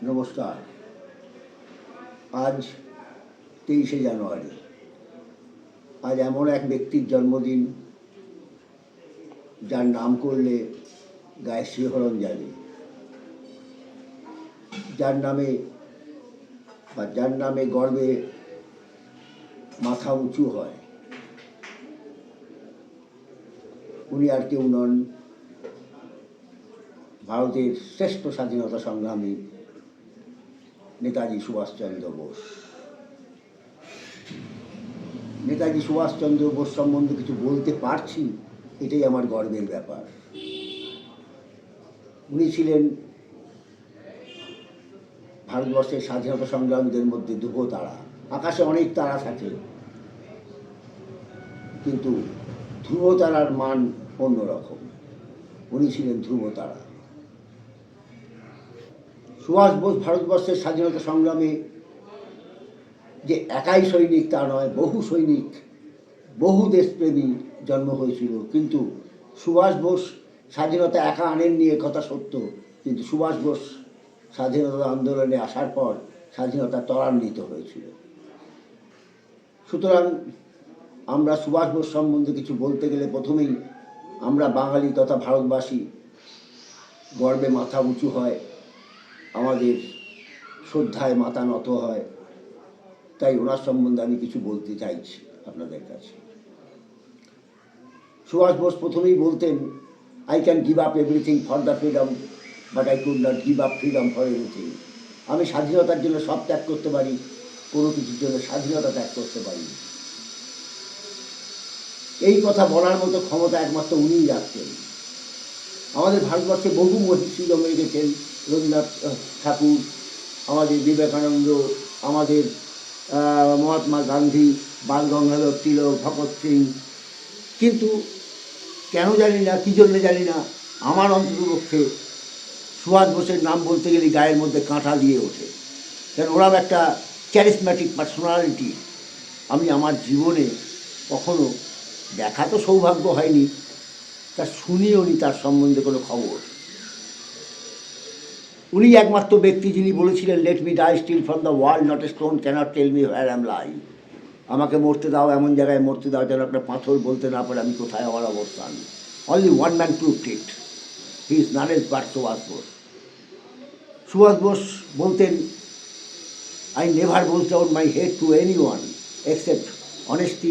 নমস্কার। আজ 23শে জানুয়ারি। আজ এমন এক ব্যক্তির জন্মদিন যার নাম করলে গায়ে শিহরণ জাগে, যার নামে গর্বে মাথা উঁচু হয়। উনি আর কেউ নন, ভারতের শ্রেষ্ঠ স্বাধীনতা সংগ্রামী নেতাজি সুভাষচন্দ্র বোস। নেতাজি সুভাষচন্দ্র বোস সম্বন্ধে কিছু বলতে পারছি, এটাই আমার গর্বের ব্যাপার। উনি ছিলেন ভারতবর্ষের স্বাধীনতা সংগ্রামীদের মধ্যে ধ্রুব তারা। আকাশে অনেক তারা থাকে, কিন্তু ধ্রুব তারার মান অন্যরকম। উনি ছিলেন ধ্রুব তারা। সুভাষ বোস ভারতবর্ষের স্বাধীনতা সংগ্রামে যে একাই সৈনিক তা নয়, বহু সৈনিক, বহু দেশপ্রেমী জন্ম হয়েছিল। কিন্তু সুভাষ বোস স্বাধীনতা একা আনেননি, কথা সত্য, কিন্তু সুভাষ বোস স্বাধীনতা আন্দোলনে আসার পর স্বাধীনতা ত্বরান্বিত হয়েছিল। সুতরাং আমরা সুভাষ বোস সম্বন্ধে কিছু বলতে গেলে প্রথমেই আমরা বাঙালি তথা ভারতবাসী গর্বে মাথা উঁচু হয়, আমাদের শ্রদ্ধায় মাথা নত হয়। তাই ওনার সম্বন্ধে আমি কিছু বলতে চাইছি আপনাদের কাছে। সুভাষ বোস প্রথমেই বলতেন, I can give up everything for the freedom, but I could not give up freedom for everything. আমি স্বাধীনতার জন্য সব ত্যাগ করতে পারি, কোনো কিছুর জন্য স্বাধীনতা ত্যাগ করতে পারি। এই কথা বলার মতো ক্ষমতা একমাত্র উনিই রাখতেন। আমাদের ভারতবর্ষে বহু মহিষী জন্মে গেছেন, রবীন্দ্রনাথ ঠাকুর, আমাদের বিবেকানন্দ, আমাদের মহাত্মা গান্ধী, বাল গঙ্গাধর তিলক, ভগৎ সিং। কিন্তু কেন জানি না, কী জন্য জানি না, আমার অন্ততপক্ষে সুভাষ বোসের নাম বলতে গেলে গায়ের মধ্যে কাঁটা দিয়ে ওঠে। কারণ ওরাও একটা ক্যারিসম্যাটিক পার্সোনালিটি। আমি আমার জীবনে কখনো দেখা তো সৌভাগ্য হয়নি, তা শুনিও নি তার সম্বন্ধে কোনো খবর। উনি একমাত্র ব্যক্তি যিনি বলেছিলেন, let me die still from the world, not a stone can't tell me where am lie. আমাকে মরতে দাও, এমন জায়গায় মরতে দাও যেন একটা পাথর বলতে না পারে আমি কোথায় আমার অবস্থান। Only one man proved it, he is none else but Subhash Bose. Subhash Bose বলতেন, I never bows down my head to anyone except honesty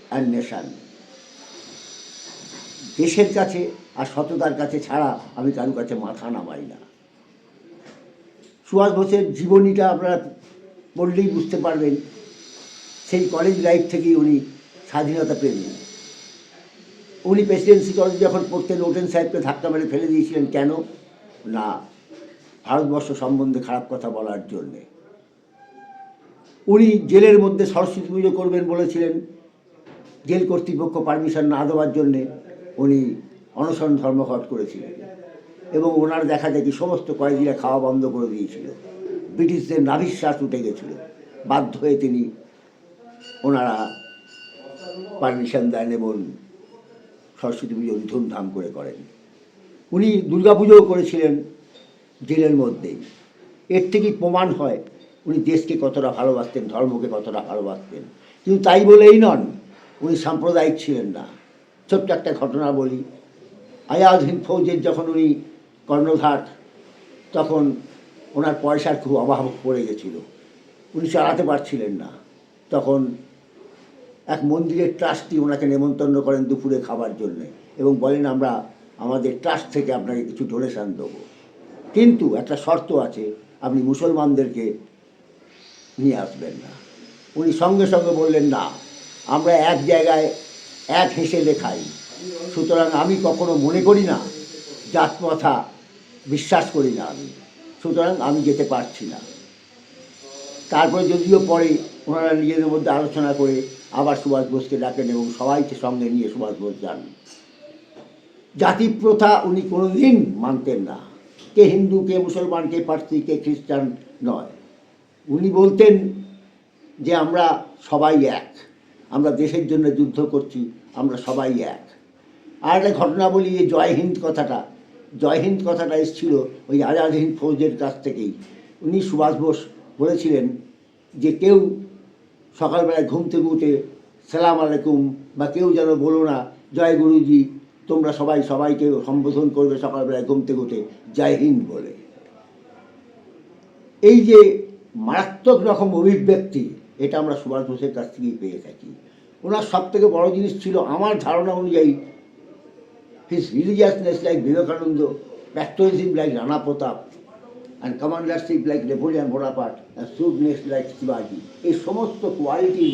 and nation. দেশের কাছে আর সততার কাছে ছাড়া আমি কারোর কাছে মাথা নামাই না। সুভাষ বোসের জীবনীটা আপনারা পড়লেই বুঝতে পারবেন। সেই কলেজ লাইফ থেকেই উনি স্বাধীনতা প্রেমী। উনি প্রেসিডেন্সি কলেজে যখন পড়তেন, ওটেন সাহেবকে ধাক্কা মেরে ফেলে দিয়েছিলেন। কেন না, ভারতবর্ষ সম্বন্ধে খারাপ কথা বলার জন্যে। উনি জেলের মধ্যে সরস্বতী পুজো করবেন বলেছিলেন, জেল কর্তৃপক্ষ পারমিশন না দেওয়ার জন্যে উনি অনশন ধর্মঘট করেছিলেন এবং ওনার দেখা দেখি সমস্ত কয়েদিরা খাওয়া বন্ধ করে দিয়েছিল। ব্রিটিশদের নাভিশ্বাস উঠে গেছিল, বাধ্য হয়ে তিনি ওনারা পারমিশন দেন এবং সরস্বতী পুজো ধুমধাম করে করেন। উনি দুর্গাপুজোও করেছিলেন জেলের মধ্যেই। এর থেকেই প্রমাণ হয় উনি দেশকে কতটা ভালোবাসতেন, ধর্মকে কতটা ভালোবাসতেন। কিন্তু তাই বলেই নন, উনি সাম্প্রদায়িক ছিলেন না। ছোট্ট একটা ঘটনা বলি। আজাদ হিন্দ ফৌজের যখন উনি কর্ণধার, তখন ওনার পয়সার খুব অভাব পড়ে গেছিল, উনি চালাতে পারছিলেন না। তখন এক মন্দিরের ট্রাস্টি ওনাকে নেমন্তন্ন করেন দুপুরে খাবার জন্যে এবং বলেন, আমরা আমাদের ট্রাস্ট থেকে আপনাকে কিছু ডোনেশান দেবো, কিন্তু একটা শর্ত আছে, আপনি মুসলমানদেরকে নিয়ে আসবেন না। উনি সঙ্গে সঙ্গে বললেন, না, আমরা এক জায়গায় এক হেসে লেখাই, সুতরাং আমি কখনো মনে করি না, জাতপ্রথা বিশ্বাস করি না আমি, সুতরাং আমি যেতে পারছি না। তারপরে যদিও পরে ওনারা নিজেদের মধ্যে আলোচনা করে আবার সুভাষ বোসকে ডাকেন এবং সবাইকে সঙ্গে নিয়ে সুভাষ বোস যান। জাতি প্রথা উনি কোনোদিন মানতেন না। কে হিন্দু, কে মুসলমান, কে পার্সি, কে খ্রিস্টান নয়। উনি বলতেন যে আমরা সবাই এক, আমরা দেশের জন্য যুদ্ধ করছি, আমরা সবাই এক। আর একটা ঘটনা বলি, এই জয় হিন্দ কথাটা এসেছিল ওই আজাদ হিন্দ ফৌজের কাছ থেকেই। উনি সুভাষ বোস বলেছিলেন যে কেউ সকালবেলায় ঘুম থেকে উঠে সালাম আলাইকুম বা কেউ যেন বলো না জয় গুরুজি, তোমরা সবাই সবাইকে সম্বোধন করবে সকালবেলায় ঘুম থেকে উঠে জয় হিন্দ বলে। এই যে মারাত্মক রকম অভিব্যক্তি, এটা আমরা সুভাষ বোসের কাছ থেকেই পেয়ে থাকি। ওনার সব থেকে বড় জিনিস ছিল আমার ধারণা অনুযায়ী, his religiousness like Vivekananda, patriotism like Rana Pratap, and commandership like Napoleon Bonaparte, and shrewdness like শিবাজি। এই সমস্ত কোয়ালিটি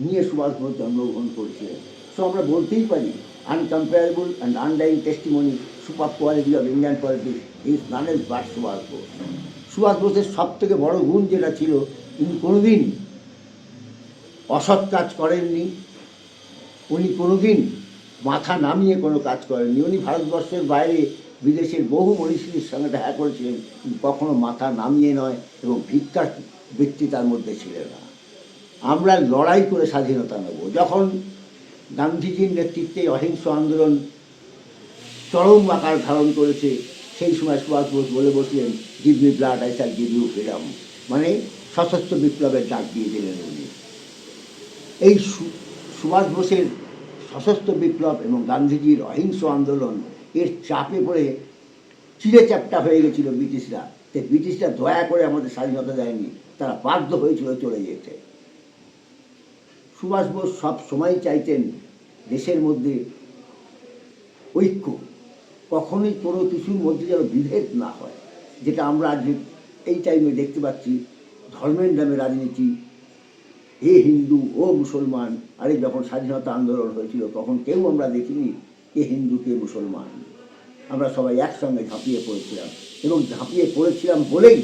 নিয়ে সুভাষ বোস জন্মগ্রহণ করেছিলেন। সো আমরা বলতেই পারি uncomparable and undying testimony, super quality of Indian politics is none else but Subhash Bose. Subhash বোসের সব থেকে বড় গুণ যেটা ছিল, তিনি কোনোদিন অসৎ কাজ করেননি, উনি কোনোদিন মাথা নামিয়ে কোনো কাজ করেননি। উনি ভারতবর্ষের বাইরে বিদেশের বহু মনীষীদের সঙ্গে দেখা করেছিলেন, কিন্তু কখনো মাথা নামিয়ে নয়, এবং ভিক্ষার বৃত্তি তার মধ্যে ছিল না। আমরা লড়াই করে স্বাধীনতা নেব। যখন গান্ধীজির নেতৃত্বে অহিংস আন্দোলন চরম আকার ধারণ করেছে, সেই সময় সুভাষ বোস বলে বসলেন, give me blood I shall give you freedom, মানে সশস্ত্র বিপ্লবের ডাক দিয়ে দিলেন উনি। এই সুভাষ বোসের সশস্ত্র বিপ্লব এবং গান্ধীজির অহিংস আন্দোলন এর চাপে পড়ে চিড়ে চ্যাপ্টা হয়ে গেছিল ব্রিটিশরা। তাই ব্রিটিশরা দয়া করে আমাদের স্বাধীনতা দেয়নি, তারা বাধ্য হয়েছিল চলে যেতে। সুভাষ বোস সব সময় চাইতেন দেশের মধ্যে ঐক্য, কখনোই কোনো কিছুর মধ্যে যেন বিভেদ না হয়, যেটা আমরা আজ এই টাইমে দেখতে পাচ্ছি। ধর্মের নামে রাজনীতি, এ হিন্দু ও মুসলমান। আরে যখন স্বাধীনতা আন্দোলন হয়েছিল তখন কেউ আমরা দেখিনি কে হিন্দু কে মুসলমান, আমরা সবাই একসঙ্গে ঝাঁপিয়ে পড়েছিলাম, এবং ঝাঁপিয়ে পড়েছিলাম বলেই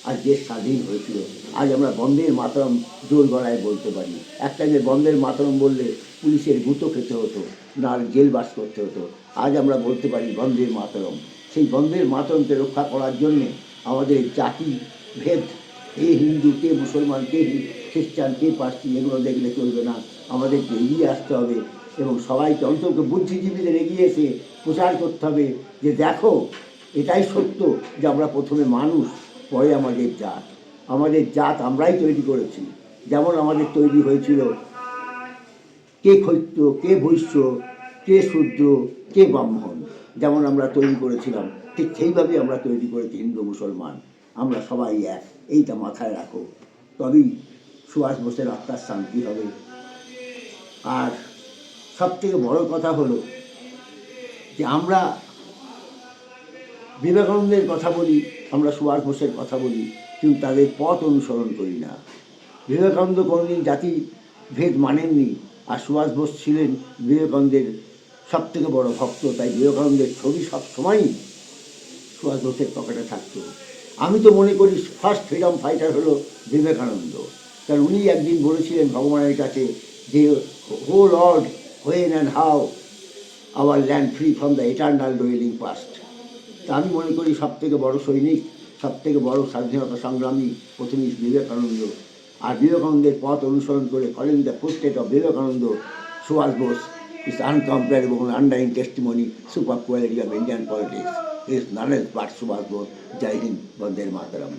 আজ দেশ স্বাধীন হয়েছিল। আজ আমরা বন্দের মাতরম জোর গলায় বলতে পারি। এক টাইমে বন্দের মাতরম বললে পুলিশের গুঁতো খেতে হতো, না জেলবাস করতে হতো। আজ আমরা বলতে পারি বন্দের মাতরম। সেই বন্দের মাতরমকে রক্ষা করার জন্যে আমাদের জাতি ভেদ, কে হিন্দু কে মুসলমান কে খ্রিস্টান কে পার্সি, এগুলো দেখলে চলবে না। আমাদেরকে এগিয়ে আসতে হবে, এবং সবাইকে অন্তত বুদ্ধিজীবীদের এগিয়ে এসে প্রচার করতে হবে যে দেখো, এটাই সত্য যে আমরা প্রথমে মানুষ, পরে আমাদের জাত। আমাদের জাত আমরাই তৈরি করেছি। যেমন আমাদের তৈরি হয়েছিল কে ক্ষত্রিয় কে বৈশ্য কে শূদ্র কে ব্রাহ্মণ, যেমন আমরা তৈরি করেছিলাম, ঠিক সেইভাবেই আমরা তৈরি করেছি হিন্দু মুসলমান। আমরা সবাই এক, এইটা মাথায় রাখো, তবেই সুভাষ বোসের আত্মার শান্তি হবে। আর সবথেকে বড় কথা হলো যে আমরা বিবেকানন্দের কথা বলি, আমরা সুভাষ বোসের কথা বলি, কিন্তু তাদের পথ অনুসরণ করি না। বিবেকানন্দ কোনোদিন জাতি ভেদ মানেননি, আর সুভাষ বোস ছিলেন বিবেকানন্দের সবথেকে বড় ভক্ত। তাই বিবেকানন্দের ছবি সবসময়ই সুভাষ বোসের পকেটে থাকতো। আমি তো মনে করি ফার্স্ট ফ্রিডম ফাইটার হলো বিবেকানন্দ, কারণ উনি একদিন বলেছিলেন ভগবানের কাছে যে হো Lord, when and how our land free from the eternal duelling past. তা আমি মনে করি সবথেকে বড় সৈনিক, সবথেকে বড় স্বাধীনতা সংগ্রামী প্রথমেই বিবেকানন্দ। আর বিবেকানন্দের পথ অনুসরণ করে following the footsteps of Vivekananda, Subhash Bose is uncomparable and undying testimony, super quality of Indian politics. Is none else but Subhash Bose. Jai Hind, Vande Mataram.